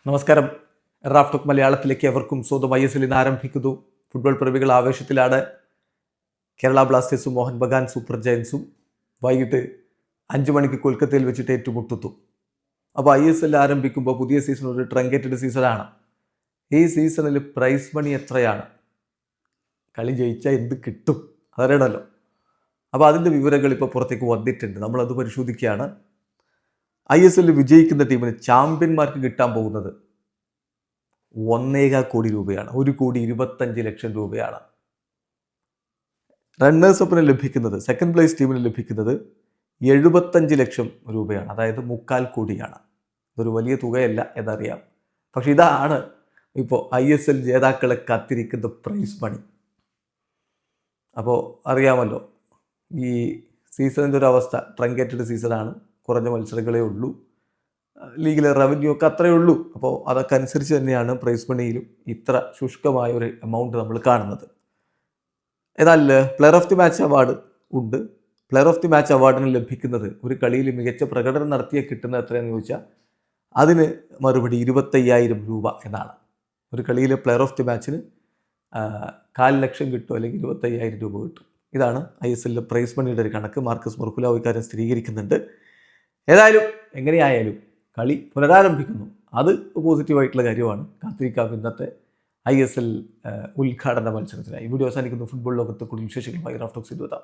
നമസ്കാരം. Raf talk മലയാളത്തിലേക്ക് എവർക്കും സ്വന്തം ISL ഇന്ന് ആരംഭിക്കുന്നു. ഫുട്ബോൾ പ്രേമികൾ ആവേശത്തിലാണ്. കേരള ബ്ലാസ്റ്റേഴ്സും മോഹൻ ബഗാൻ സൂപ്പർ ജയൻസും വൈകിട്ട് 5 മണിക്ക് കൊൽക്കത്തയിൽ വെച്ചിട്ട് ഏറ്റുമുട്ടുന്നു. അപ്പോൾ ISL ആരംഭിക്കുമ്പോൾ പുതിയ സീസൺ ഒരു ട്രങ്കേറ്റഡ് സീസണാണ്. ഈ സീസണിൽ പ്രൈസ് മണി എത്രയാണ്? കളി ജയിച്ചാൽ എന്ത് കിട്ടും? അതറിയണമല്ലോ. അപ്പോൾ അതിൻ്റെ വിവരങ്ങൾ ഇപ്പോൾ പുറത്തേക്ക് വന്നിട്ടുണ്ട്. നമ്മളത് പരിശോധിക്കുകയാണ്. ISL വിജയിക്കുന്ന ടീമിന് ചാമ്പ്യന്മാർക്ക് കിട്ടാൻ പോകുന്നത് 1.25 കോടി രൂപയാണ്. 1,25,00,000 രൂപയാണ്. റണ്ണേഴ്സ് അപ്പിന് ലഭിക്കുന്നത്, സെക്കൻഡ് പ്ലേസ് ടീമിന് ലഭിക്കുന്നത് 75 ലക്ഷം രൂപയാണ്. അതായത് 3/4 കോടിയാണ്. ഇതൊരു വലിയ തുകയല്ല എന്നറിയാം. പക്ഷെ ഇതാണ് ഇപ്പോൾ ISL ജേതാക്കളെ കാത്തിരിക്കുന്ന പ്രൈസ് മണി. അപ്പോൾ അറിയാമല്ലോ, ഈ സീസണിൻ്റെ ഒരു അവസ്ഥ ട്രങ്കേറ്റഡ് സീസണാണ്. കുറഞ്ഞ മത്സരങ്ങളേ ഉള്ളൂ. ലീഗിലെ റവന്യൂ ഒക്കെ അത്രയേ ഉള്ളൂ. അപ്പോൾ അതൊക്കെ അനുസരിച്ച് തന്നെയാണ് പ്രൈസ് മണിയിലും ഇത്ര ശുഷ്കമായ ഒരു എമൗണ്ട് നമ്മൾ കാണുന്നത്. എന്നാൽ player of the match award ഉണ്ട്. പ്ലെയർ ഓഫ് ദി മാച്ച് അവാർഡിന് ലഭിക്കുന്നത്, ഒരു കളിയിൽ മികച്ച പ്രകടനം നടത്തിയ കിട്ടുന്നത് എത്രയെന്ന് ചോദിച്ചാൽ അതിന് മറുപടി 25,000 രൂപ എന്നാണ്. ഒരു കളിയിലെ പ്ലെയർ ഓഫ് ദി മാച്ചിന് 4,00,000 കിട്ടും, അല്ലെങ്കിൽ 25,000 രൂപ കിട്ടും. ഇതാണ് ISL പ്രൈസ് മണിയുടെ ഒരു കണക്ക്. മാർക്കസ് മൊർക്കുലാവോ ഇക്കാര്യം സ്ഥിരീകരിക്കുന്നുണ്ട്. ഏതായാലും എങ്ങനെയായാലും കളി പുനരാരംഭിക്കുന്നു. അത് പോസിറ്റീവായിട്ടുള്ള കാര്യമാണ്. കാത്തിരിക്കാം ഇന്നത്തെ ISL ഉദ്ഘാടന മത്സരത്തിനായി. വീഡിയോ അവസാനിക്കുന്നു. ഫുട്ബോൾ ലോകത്ത് കൂടുതൽ വിശേഷങ്ങളുമായി റാഫ് ടോക്സിൽ എത്താം.